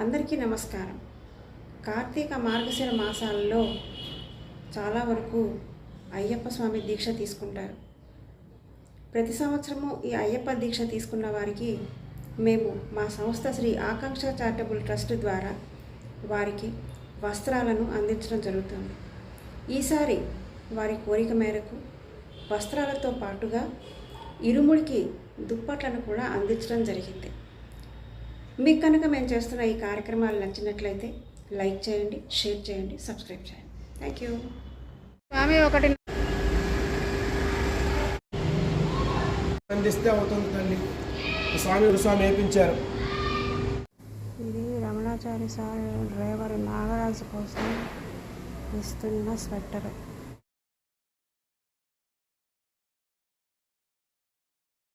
అందరికీ నమస్కారం. కార్తీక మార్గశిర మాసాలలో చాలా వరకు అయ్యప్ప స్వామి దీక్ష తీసుకుంటారు. ప్రతి సంవత్సరము ఈ అయ్యప్ప దీక్ష తీసుకున్న వారికి మేము మా సంస్థ శ్రీ ఆకాంక్ష చారిటబుల్ ట్రస్ట్ ద్వారా వారికి వస్త్రాలను అందించడం జరుగుతుంది. ఈసారి వారి కోరిక మేరకు వస్త్రాలతో పాటుగా ఇరుముడికి దుప్పట్లను కూడా అందించడం జరిగింది. మీకు కనుక మేము చేస్తున్న ఈ కార్యక్రమాలు నచ్చినట్లయితే లైక్ చేయండి, షేర్ చేయండి, సబ్స్క్రైబ్ చేయండి. Thank you. స్వామి ఒకటి అందిస్తే అవుతుంది తల్లి. స్వామి వేయించారు. ఇది రమణాచారి సార్ డ్రైవర్ నాగరాజు కోసం ఇస్తున్న స్వెటర్.